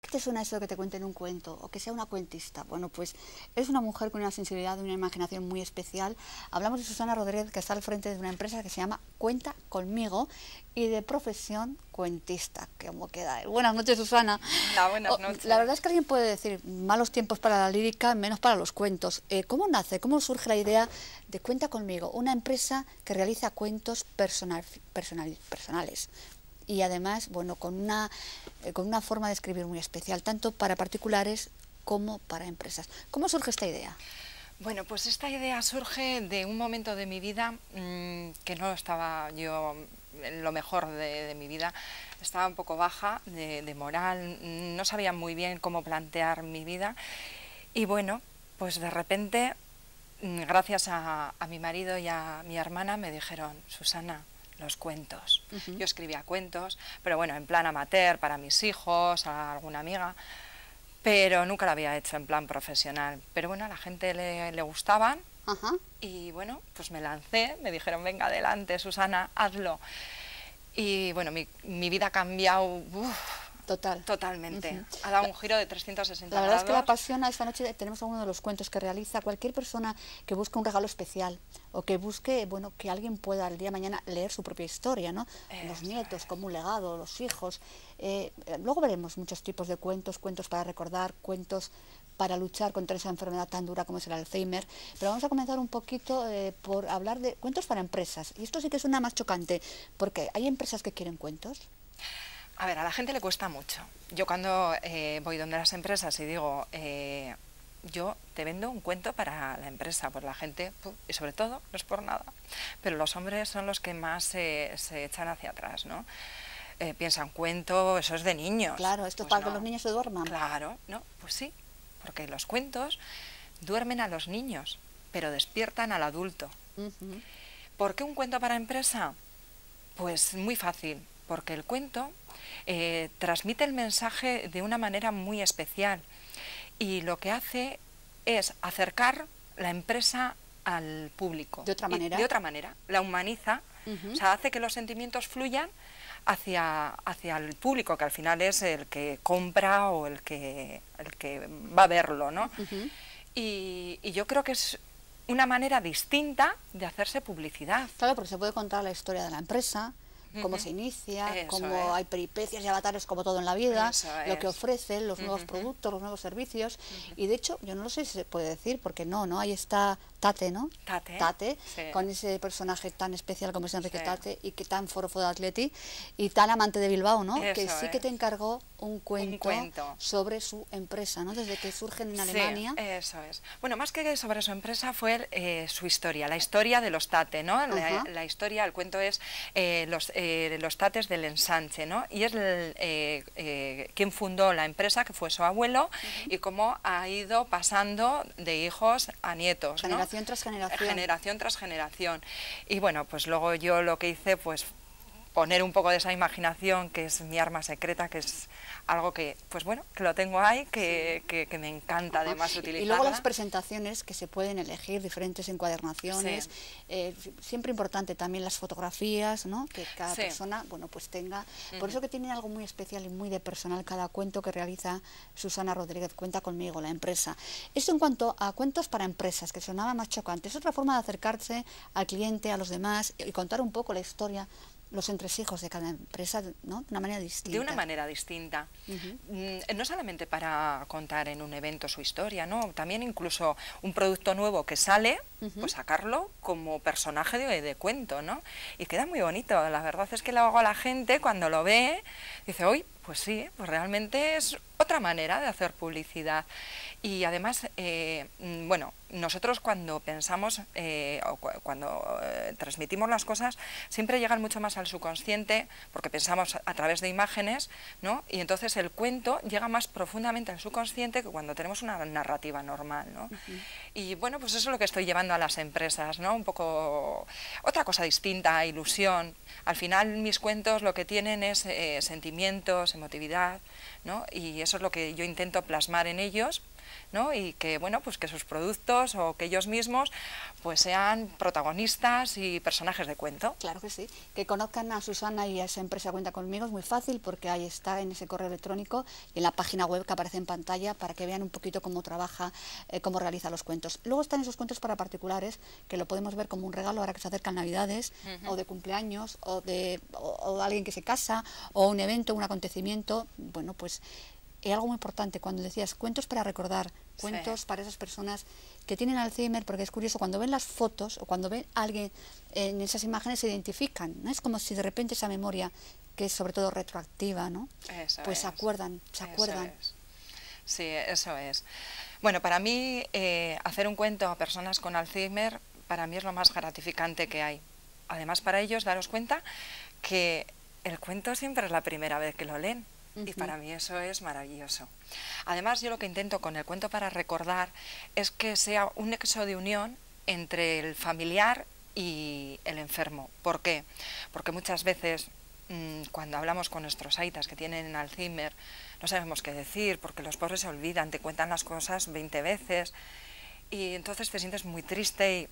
qué te suena eso de que te cuenten un cuento o que sea una cuentista? Bueno, pues es una mujer con una sensibilidad y una imaginación muy especial. Hablamos de Susana Rodríguez, que está al frente de una empresa que se llama Cuenta Conmigo y de profesión cuentista. ¿Cómo queda? Buenas noches, Susana. Hola, buenas noches. La verdad es que alguien puede decir malos tiempos para la lírica, menos para los cuentos. ¿Cómo nace, cómo surge la idea de Cuenta Conmigo, una empresa que realiza cuentos personales? Y además, bueno, con una forma de escribir muy especial, tanto para particulares como para empresas. ¿Cómo surge esta idea? Bueno, pues esta idea surge de un momento de mi vida que no estaba yo en lo mejor de mi vida. Estaba un poco baja de moral, no sabía muy bien cómo plantear mi vida. Y bueno, pues de repente, gracias a mi marido y a mi hermana, me dijeron: Susana, los cuentos. Yo escribía cuentos, pero bueno, en plan amateur, para mis hijos, a alguna amiga, pero nunca lo había hecho en plan profesional. Pero bueno, a la gente le gustaban. Y bueno, pues me lancé, me dijeron: venga, adelante, Susana, hazlo. Y bueno, mi vida ha cambiado totalmente. Ha dado un giro de 360 La verdad grados. es que la apasiona. Esta noche tenemos alguno de los cuentos que realiza cualquier persona que busque un regalo especial o que busque, bueno, que alguien pueda el día de mañana leer su propia historia, ¿no? Los nietos como un legado, los hijos. Luego veremos muchos tipos de cuentos, cuentos para recordar, cuentos para luchar contra esa enfermedad tan dura como es el Alzheimer. Pero vamos a comenzar un poquito por hablar de cuentos para empresas. Y esto sí que suena más chocante, porque hay empresas que quieren cuentos. A ver, a la gente le cuesta mucho. Yo cuando voy donde las empresas y digo, yo te vendo un cuento para la empresa, pues la gente, y sobre todo, no es por nada, pero los hombres son los que más se echan hacia atrás, ¿no? Piensan, cuento, eso es de niños. Claro, esto es pues para que los niños se duerman. Claro, no, pues sí, porque los cuentos duermen a los niños, pero despiertan al adulto. ¿Por qué un cuento para empresa? Pues muy fácil, porque el cuento transmite el mensaje de una manera muy especial y lo que hace es acercar la empresa al público. ¿De otra manera? De otra manera, la humaniza, o sea, hace que los sentimientos fluyan hacia el público, que al final es el que compra o el que va a verlo, ¿no? Y yo creo que es una manera distinta de hacerse publicidad. Claro, porque se puede contar la historia de la empresa, cómo se inicia, cómo hay peripecias y avatares como todo en la vida, lo que ofrecen, los nuevos productos, los nuevos servicios. Y de hecho, yo no sé si se puede decir, porque no, ahí está Tate, ¿no? Tate, con ese personaje tan especial como es Enrique Tate, y que tan forofo de Atleti, y tan amante de Bilbao, ¿no? Que sí que te encargó un cuento sobre su empresa, ¿no? Desde que surge en Alemania. Eso es. Bueno, más que sobre su empresa fue su historia, la historia de los Tate, ¿no? La historia, el cuento es los Tates del ensanche, ¿no? Y es quien fundó la empresa, que fue su abuelo, y cómo ha ido pasando de hijos a nietos, ¿no? Generación tras generación. Generación tras generación. Y bueno, pues luego yo lo que hice, pues poner un poco de esa imaginación, que es mi arma secreta, que es algo que, pues bueno, que lo tengo ahí, que me encanta además utilizarla. Y luego las presentaciones que se pueden elegir, diferentes encuadernaciones, siempre importante también las fotografías, ¿no? Que cada persona, bueno, pues tenga. Por eso que tiene algo muy especial y muy de personal cada cuento que realiza Susana Rodríguez, Cuenta Conmigo, la empresa. Esto en cuanto a cuentos para empresas, que sonaba más chocante, es otra forma de acercarse al cliente, a los demás, y contar un poco la historia, los entresijos de cada empresa, ¿no? De una manera distinta. De una manera distinta. No solamente para contar en un evento su historia, ¿no? También incluso un producto nuevo que sale, pues sacarlo como personaje de cuento, ¿no? Y queda muy bonito. La verdad es que luego la gente, cuando lo ve, dice, uy, pues sí, pues realmente es otra manera de hacer publicidad. Y además, bueno, nosotros cuando pensamos o cuando transmitimos las cosas, siempre llegan mucho más al subconsciente, porque pensamos a través de imágenes, ¿no? Y entonces el cuento llega más profundamente al subconsciente que cuando tenemos una narrativa normal, ¿no? Y bueno, pues eso es lo que estoy llevando a las empresas, ¿no? Un poco otra cosa distinta, ilusión. Al final mis cuentos lo que tienen es sentimientos, emotividad, ¿no? Y eso es lo que yo intento plasmar en ellos, ¿no? Y que, bueno, pues que sus productos o que ellos mismos pues sean protagonistas y personajes de cuento. Claro que sí. Que conozcan a Susana y a esa empresa Cuenta Conmigo es muy fácil, porque ahí está en ese correo electrónico y en la página web que aparece en pantalla, para que vean un poquito cómo trabaja, cómo realiza los cuentos. Luego están esos cuentos para particulares, que lo podemos ver como un regalo ahora que se acercan Navidades, o de cumpleaños, o de alguien que se casa, o un evento, un acontecimiento. Bueno, pues algo muy importante, cuando decías cuentos para recordar, cuentos para esas personas que tienen Alzheimer, porque es curioso, cuando ven las fotos o cuando ven a alguien en esas imágenes se identifican, ¿no? Es como si de repente esa memoria, que es sobre todo retroactiva, ¿no? Pues se acuerdan. Sí, eso es. Bueno, para mí hacer un cuento a personas con Alzheimer, para mí es lo más gratificante que hay. Además, para ellos, daros cuenta que el cuento siempre es la primera vez que lo leen. Y para mí eso es maravilloso. Además, yo lo que intento con el cuento para recordar es que sea un nexo de unión entre el familiar y el enfermo. ¿Por qué? Porque muchas veces cuando hablamos con nuestros aitas que tienen Alzheimer no sabemos qué decir, porque los pobres se olvidan, te cuentan las cosas 20 veces y entonces te sientes muy triste. ¿Y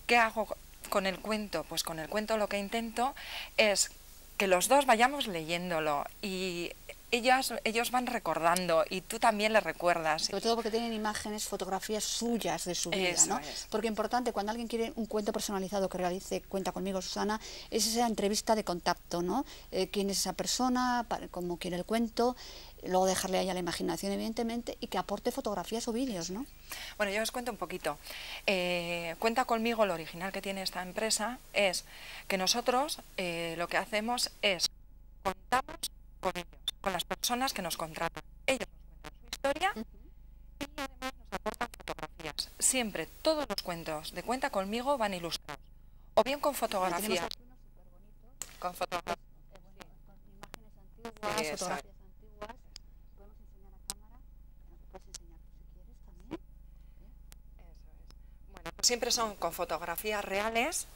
qué hago con el cuento? Pues con el cuento lo que intento es que los dos vayamos leyéndolo y ellos van recordando y tú también les recuerdas. Sobre todo porque tienen imágenes, fotografías suyas de su vida, ¿no? Porque importante, cuando alguien quiere un cuento personalizado que realice Cuenta Conmigo, Susana, es esa entrevista de contacto, ¿no? ¿Quién es esa persona? ¿Cómo quiere el cuento? Luego dejarle a ella la imaginación, evidentemente, y que aporte fotografías o vídeos, ¿no? Bueno, yo os cuento un poquito. Cuenta Conmigo, lo original que tiene esta empresa es que nosotros lo que hacemos es contamos con ellos, con las personas que nos contratan. Ellos nos cuentan su historia y además nos aportan fotografías. Siempre, todos los cuentos de Cuenta Conmigo van ilustrados, o bien con fotografías. Con fotografías. Con imágenes antiguas, fotografías antiguas. Podemos enseñar a cámara. Puedes enseñar tú si quieres también. Eso es. Bueno, pues siempre son con fotografías reales.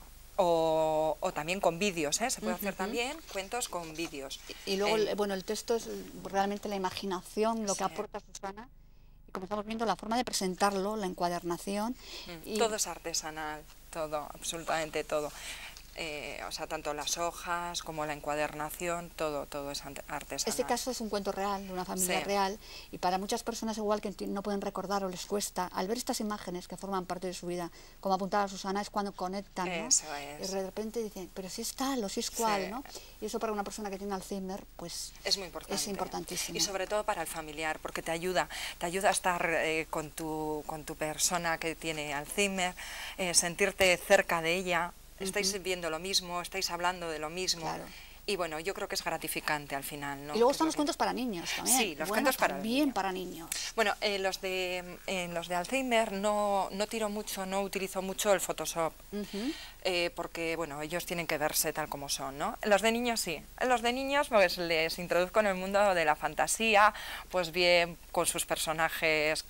O también con vídeos, se puede hacer también cuentos con vídeos. Y luego, bueno, el texto es realmente la imaginación, lo que aporta Susana, y como estamos viendo, la forma de presentarlo, la encuadernación. Todo es artesanal, todo, absolutamente todo. O sea, tanto las hojas como la encuadernación, todo es artesanal. Este caso es un cuento real, de una familia real, y para muchas personas igual que no pueden recordar o les cuesta, al ver estas imágenes que forman parte de su vida, como apuntaba Susana, es cuando conectan, ¿no? Eso es. Y de repente dicen, pero si es tal o si es cual, ¿no? Y eso para una persona que tiene Alzheimer, pues es muy importante. Es importantísimo. Y sobre todo para el familiar, porque te ayuda a estar con tu persona que tiene Alzheimer, sentirte cerca de ella. Estáis viendo lo mismo, estáis hablando de lo mismo. Claro. Y bueno, yo creo que es gratificante al final, ¿no? Y luego están los cuentos para niños también. Sí, los cuentos para niños. Bueno, los de Alzheimer no tiro mucho, no utilizo mucho el Photoshop, porque bueno, ellos tienen que verse tal como son, ¿no? Los de niños sí. Los de niños pues les introduzco en el mundo de la fantasía, pues bien con sus personajes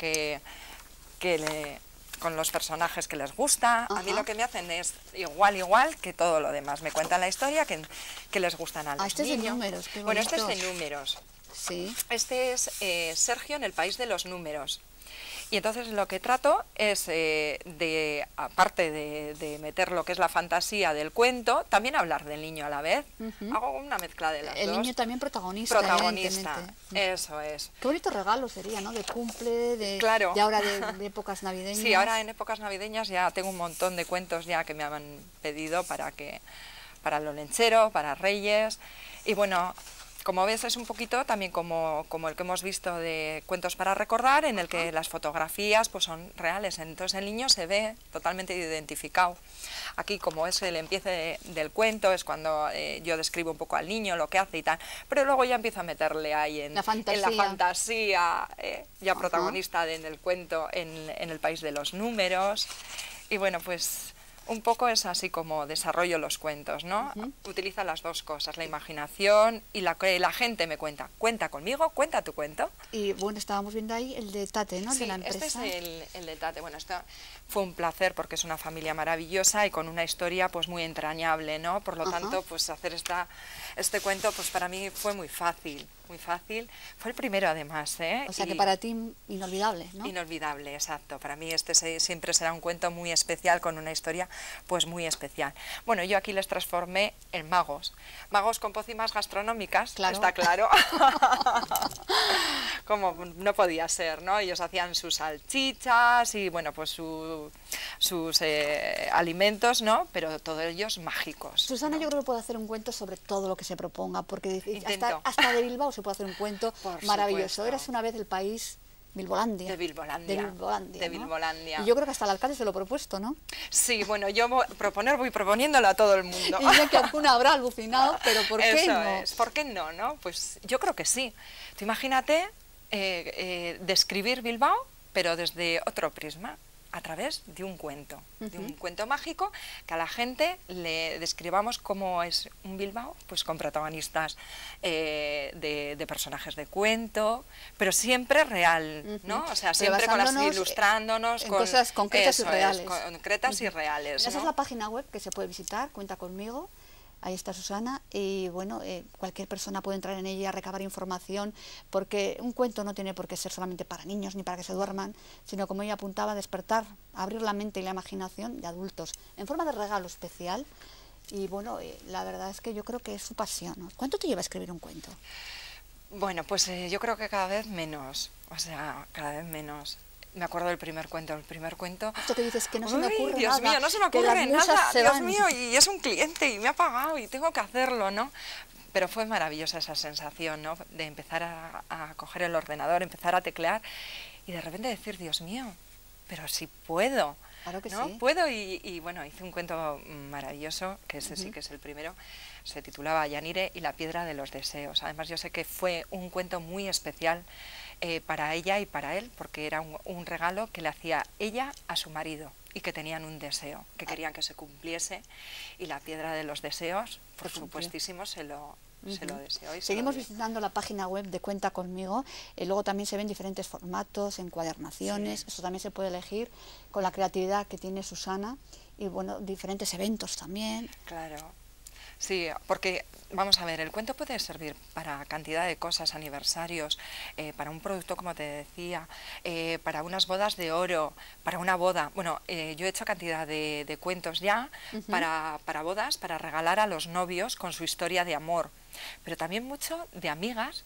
con los personajes que les gusta. A mí lo que me hacen es igual que todo lo demás. Me cuentan la historia que les gustan a los este niños. Es de números, qué bueno, este es de números. Sí. Este es Sergio en el país de los números. Y entonces lo que trato es, aparte de meter lo que es la fantasía del cuento, también hablar del niño a la vez. Hago una mezcla de las dos. El niño también protagonista. Eso es. Qué bonito regalo sería, ¿no? De cumple, de ahora de épocas navideñas. Sí, ahora en épocas navideñas ya tengo un montón de cuentos ya que me han pedido para lo lenchero, para Reyes. Y bueno, como ves, es un poquito también como el que hemos visto de Cuentos para Recordar, en el que las fotografías pues son reales, entonces el niño se ve totalmente identificado. Aquí, como es el empiece del cuento, es cuando yo describo un poco al niño, lo que hace y tal, pero luego ya empiezo a meterle ahí en la fantasía ya protagonista en el cuento, en el país de los números. Y bueno, pues un poco es así como desarrollo los cuentos, ¿no? Utiliza las dos cosas, la imaginación y la gente me cuenta. Cuenta conmigo, cuenta tu cuento. Y bueno, estábamos viendo ahí el de Tate, ¿no? Sí, de la empresa. Este es el de Tate. Bueno, esto fue un placer porque es una familia maravillosa y con una historia pues muy entrañable, ¿no? Por lo tanto, pues hacer Este cuento pues para mí fue muy fácil, muy fácil. Fue el primero además, ¿eh? O sea que para ti inolvidable, ¿no? Inolvidable, exacto. Para mí siempre será un cuento muy especial, con una historia pues muy especial. Bueno, yo aquí les transformé en magos. Magos con pócimas gastronómicas, claro. Está claro. Como no podía ser, ¿no? Ellos hacían sus salchichas y bueno, pues sus alimentos, ¿no? Pero todos ellos mágicos. Susana, ¿no? yo creo que puede hacer un cuento sobre todo lo que se proponga, porque hasta de Bilbao se puede hacer un cuento maravilloso. Eras una vez el país Bilbolandia. De Bilbolandia. De Bilbolandia, de ¿no? Bilbolandia. Y yo creo que hasta el alcalde se lo ha propuesto, ¿no? Sí, bueno, yo voy proponiéndolo a todo el mundo. Y ya que alguna habrá alucinado, pero ¿por qué Eso no? Es. ¿Por qué no, no? Pues yo creo que sí. Tú imagínate describir Bilbao, pero desde otro prisma, a través de un cuento, de un cuento mágico, que a la gente le describamos cómo es un Bilbao, pues con protagonistas de personajes de cuento, pero siempre real, ¿no? O sea, siempre ilustrándonos con cosas concretas y reales. Concretas y reales. Esa es la página web que se puede visitar, Cuenta Conmigo. Ahí está Susana, y bueno, cualquier persona puede entrar en ella, recabar información, porque un cuento no tiene por qué ser solamente para niños ni para que se duerman, sino, como ella apuntaba, despertar, abrir la mente y la imaginación de adultos, en forma de regalo especial. Y bueno, la verdad es que yo creo que es su pasión, ¿no? ¿Cuánto te lleva a escribir un cuento? Bueno, pues yo creo que cada vez menos, o sea, cada vez menos. Me acuerdo del primer cuento. Esto que dices que no se me ocurre nada. Dios mío, no se me ocurre nada. Dios mío, y es un cliente y me ha pagado y tengo que hacerlo, ¿no? Pero fue maravillosa esa sensación, ¿no? De empezar a coger el ordenador, empezar a teclear y de repente decir, Dios mío, pero si puedo. Claro que ¿no? sí. Puedo y bueno, hice un cuento maravilloso, que ese sí que es el primero. Se titulaba Yanire y la piedra de los deseos. Además, yo sé que fue un cuento muy especial para ella y para él, porque era un regalo que le hacía ella a su marido y que tenían un deseo, que querían que se cumpliese, y la piedra de los deseos, por supuestísimo, se lo deseó. Seguimos visitando la página web de Cuenta Conmigo, luego también se ven diferentes formatos, encuadernaciones, eso también se puede elegir con la creatividad que tiene Susana, y bueno, diferentes eventos también. Claro. Sí, porque, vamos a ver, el cuento puede servir para cantidad de cosas, aniversarios, para un producto, como te decía, para unas bodas de oro, para una boda. Bueno, yo he hecho cantidad de cuentos ya para bodas, para regalar a los novios con su historia de amor, pero también mucho de amigas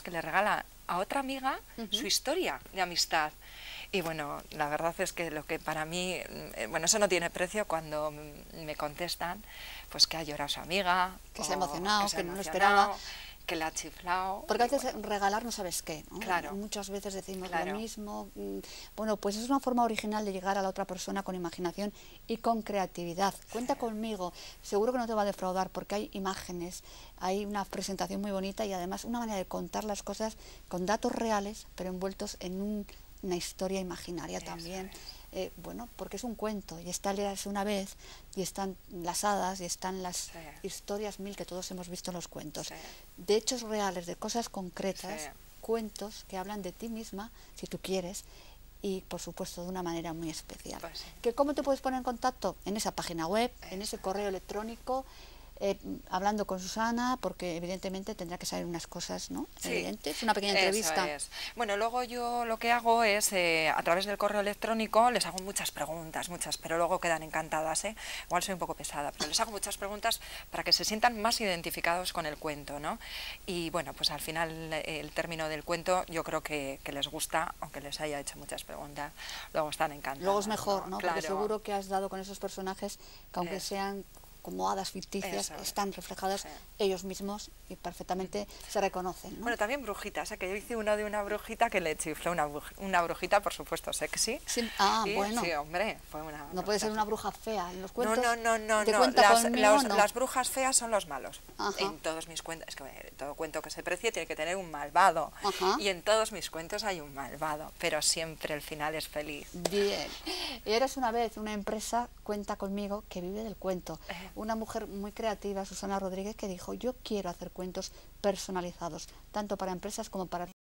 que le regalan a otra amiga su historia de amistad. Y bueno, la verdad es que lo que para mí, bueno, eso no tiene precio cuando me contestan, pues que ha llorado su amiga, que se ha emocionado, que no lo esperaba, que la ha chiflado. Porque a veces regalar no sabes qué, ¿no? Claro. Muchas veces decimos lo mismo. Bueno, pues es una forma original de llegar a la otra persona con imaginación y con creatividad. Cuenta conmigo, seguro que no te va a defraudar, porque hay imágenes, hay una presentación muy bonita y además una manera de contar las cosas con datos reales, pero envueltos en una historia imaginaria también. Bueno, porque es un cuento y está Érase una vez, y están las hadas y están las historias mil que todos hemos visto en los cuentos, de hechos reales, de cosas concretas, cuentos que hablan de ti misma, si tú quieres, y por supuesto de una manera muy especial. ¿Cómo te puedes poner en contacto? En esa página web, en ese correo electrónico, hablando con Susana, porque evidentemente tendrá que saber unas cosas, ¿no? Evidentes, una pequeña entrevista. Eso es. Bueno, luego yo lo que hago es, a través del correo electrónico, les hago muchas preguntas, pero luego quedan encantadas, ¿eh? Igual soy un poco pesada, pero les hago muchas preguntas para que se sientan más identificados con el cuento, ¿no? Y bueno, pues al final el término del cuento yo creo que les gusta, aunque les haya hecho muchas preguntas, luego están encantados. Luego es mejor, ¿no? Claro. Porque seguro que has dado con esos personajes que, aunque sean como hadas ficticias, están reflejadas ellos mismos y perfectamente se reconocen, ¿no? Bueno, también brujitas, que yo hice uno de una brujita que le chifló, una brujita, por supuesto, sexy. Sí. Bueno. Sí, hombre, fue una... No puede ser una bruja fea en los cuentos. No. Las brujas feas son los malos. En todos mis cuentos, es que todo cuento que se precie tiene que tener un malvado. Y en todos mis cuentos hay un malvado, pero siempre el final es feliz. Bien. Y Érase una vez una empresa, Cuenta Conmigo, que vive del cuento. Una mujer muy creativa, Susana Rodríguez, que dijo: yo quiero hacer cuentos personalizados, tanto para empresas como para